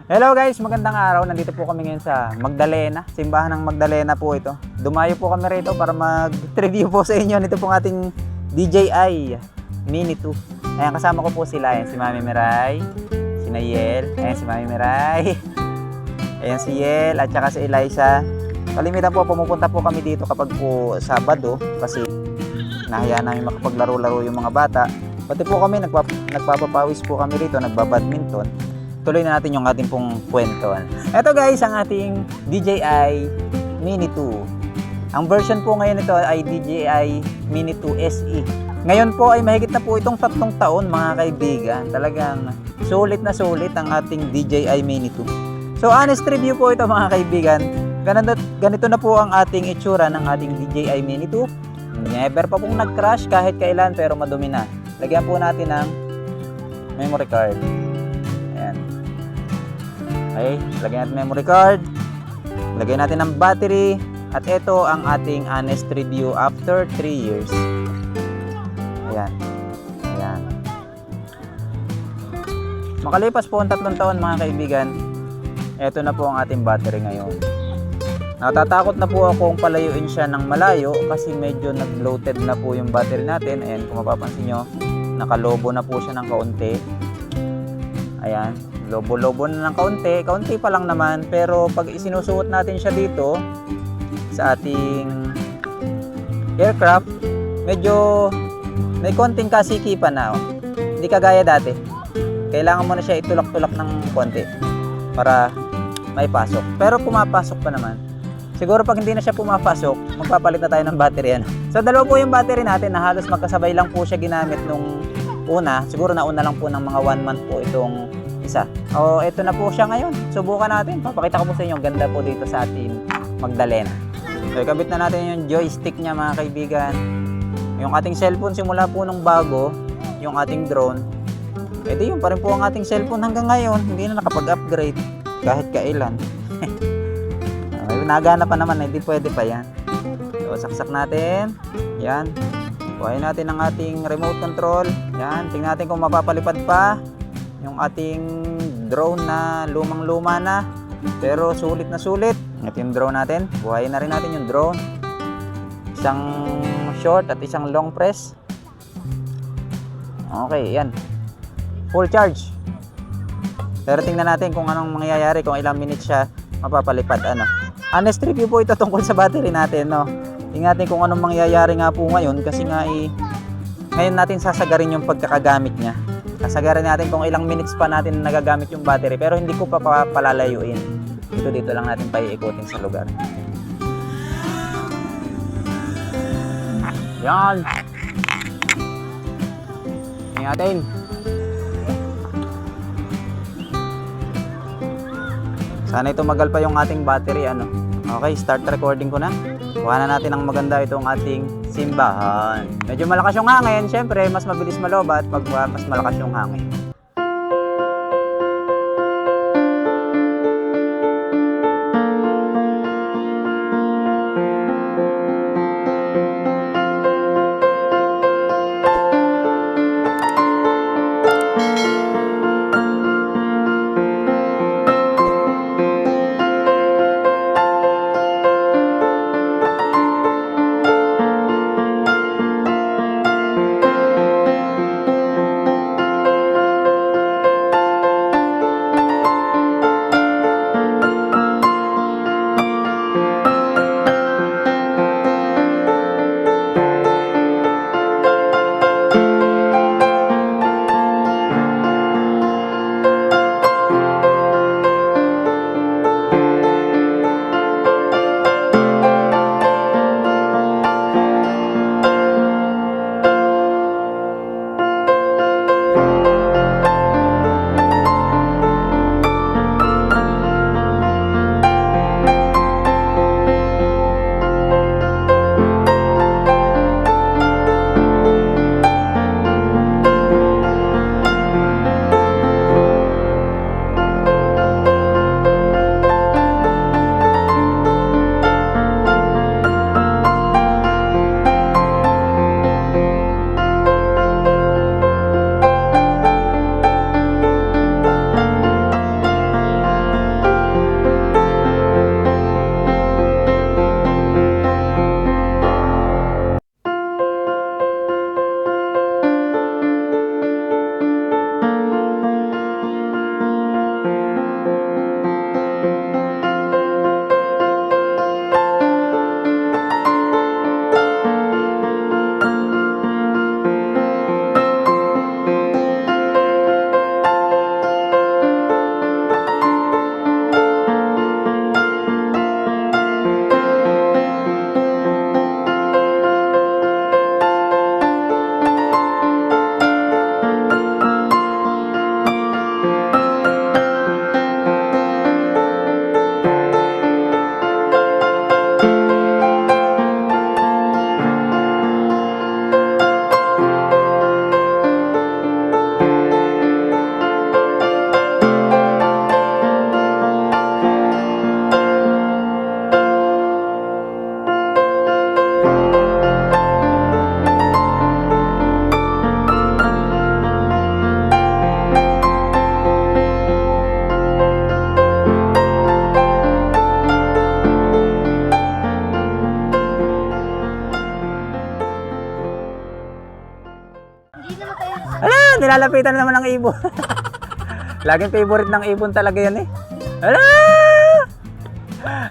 Hello guys, magandang araw. Nandito po kami ngayon sa Magdalena, simbahan ng Magdalena po ito. Dumayo po kami rito para mag-review po sa inyo nito pong ating DJI Mini 2. Ayan, kasama ko po sila. Ayan, si Mami Miray, si Nayel, ayan si Mami Miray, ayan si Yel, at saka si Eliza. Kalimitan po, pumupunta po kami dito kapag po Sabado kasi nahayaan namin makapaglaro-laro yung mga bata. Pati po kami, nagpapapawis po kami rito, nagbabadminton. Tuloy na natin yung ating pong kwento. Ito guys, ang ating DJI Mini 2. Ang version po ngayon ito ay DJI Mini 2 SE. Ngayon po ay mahigit na po itong 3 taon mga kaibigan. Talagang sulit na sulit ang ating DJI Mini 2. So honest review po ito mga kaibigan. Ganito na po ang ating itsura ng ating DJI Mini 2. Never pa pong nag-crash kahit kailan, pero madumi na. Lagyan po natin ng memory card. Ayan. Okay, lagyan natin memory card. Lagyan natin ng battery. At ito ang ating honest review after 3 years. Ayan. Ayan. Makalipas po ang 3 taon mga kaibigan, ito na po ang ating battery ngayon. Natatakot na po akong palayuin siya ng malayo kasi medyo nag-bloated na po yung battery natin. Ayan, kung mapapansin nyo, nakalobo na po siya ng kaunti. Ayan, lobo-lobo na ng kaunti. Kaunti pa lang naman, pero pag isinusuot natin siya dito sa ating aircraft, medyo may konting kasikipan na. Hindi kagaya dati. Kailangan mo na siya itulak-tulak ng konti para may pasok. Pero pumapasok pa naman. Siguro pag hindi na siya pumapasok, magpapalit na tayo ng battery. So dalawa po yung battery natin na halos magkasabay lang po siya ginamit nung una. Siguro nauna lang po ng mga 1 month po itong isa. O ito na po siya ngayon. Subukan natin. Papakita ko po sa inyo. Ganda po dito sa ating Magdalena. So ikabit na natin yung joystick niya mga kaibigan. Yung ating cellphone simula po nung bago, yung ating drone, edi yun pa rin po ang ating cellphone hanggang ngayon. Hindi na nakapag-upgrade kahit kailan. Nagana pa naman, hindi pwede pa yan. So saksak natin. Yan. Kuhain natin ang ating remote control. Yan. Tingnan natin kung mapapalipad pa yung ating drone na lumang-luma na, pero sulit na sulit. Ito yung drone natin. Buhayin na rin natin yung drone. Isang short at isang long press. Okay, yan. Full charge. Pero tingnan natin kung anong mangyayari, kung ilang minutes siya mapapalipad. Honest review po ito tungkol sa battery natin, no? Tingnan natin kung anong mangyayari nga po ngayon kasi nga ngayon natin sasagarin yung pagkakagamit niya. Sasagarin natin kung ilang minutes pa natin nagagamit yung battery, pero hindi ko pa palalayuin. Dito lang natin paiikutin sa lugar. Yan. Tingnan natin. Sana tumagal pa yung ating battery. Okay, start recording ko na. Kuha na natin ang maganda itong ating simbahan. Medyo malakas yung hangin. Syempre, mas mabilis malobat pag mas malakas yung hangin. nilalapitan na naman ng ibon. Laging favorite ng ibon talaga yan eh. Ala!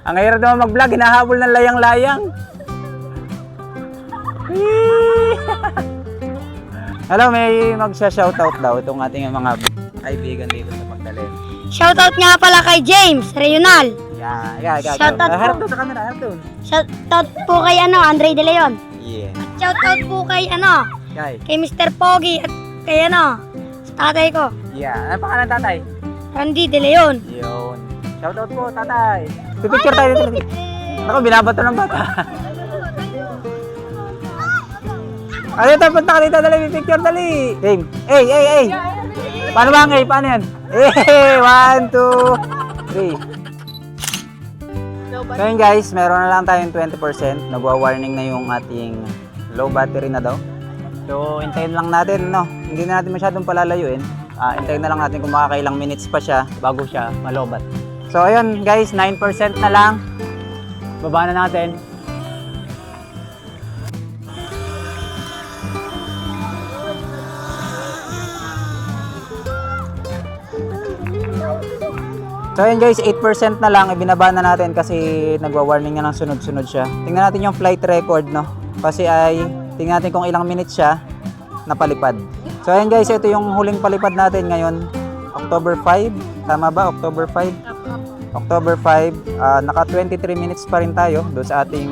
Ang hirap naman mag-vlog, hinahabol ng layang-layang. Hello, may magsha-shoutout daw itong ating mga kaibigan dito sa Magdalena. Shoutout nga pala kay James Reynal. Yeah. Shoutout po. Harap doon sa camera, harap doon. Shoutout po kay Andre De Leon. Yeah. At shoutout po kay Kay. kay Mr. Pogi at kay sa tatay ko, Yeah. Ano pangalan tatay? Randy De Leon. Yun. Shoutout po, tatay. Pipicture tayo dito. Ako, binabato ng bata. Ano ito? Punta ka dito. Dali, pipicture, dali. Game. Hey. Paano ba ang Paano yan? Hey, 1, 2, 3. So yun guys, meron na lang tayong 20%. Nagwa-warning na yung ating low battery na daw. So, hintayin lang natin, no? Hindi na natin masyadong palalayuin. Hintayin na lang natin kung makakailang minutes pa siya bago siya malobat. So, ayun guys, 9% na lang. Baba na natin. So ayun guys, 8% na lang, ibinaba na natin kasi nagwa-warning nga ng sunod-sunod siya. Tingnan natin yung flight record, no? Kasi tingnan natin kung ilang minutes siya napalipad. So ayun guys, ito yung huling palipad natin ngayon, October 5. Tama ba? October 5? October 5, naka 23 minutes pa rin tayo doon sa ating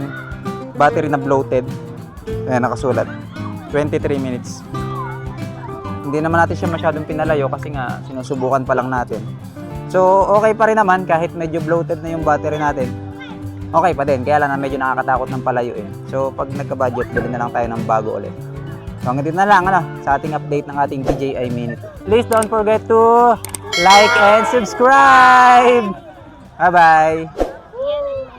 battery na bloated. Ayan, nakasulat. 23 minutes. Hindi naman natin siya masyadong pinalayo kasi nga sinusubukan pa lang natin. So, okay pa rin naman kahit medyo bloated na yung battery natin. Okay pa din, kaya lang na medyo nakakatakot ng palayuin. So, pag nagka-budget, bilhin na lang tayo ng bago ulit. So, hanggang dito na lang sa ating update ng ating DJI Mini 2. Please don't forget to like and subscribe! Bye-bye!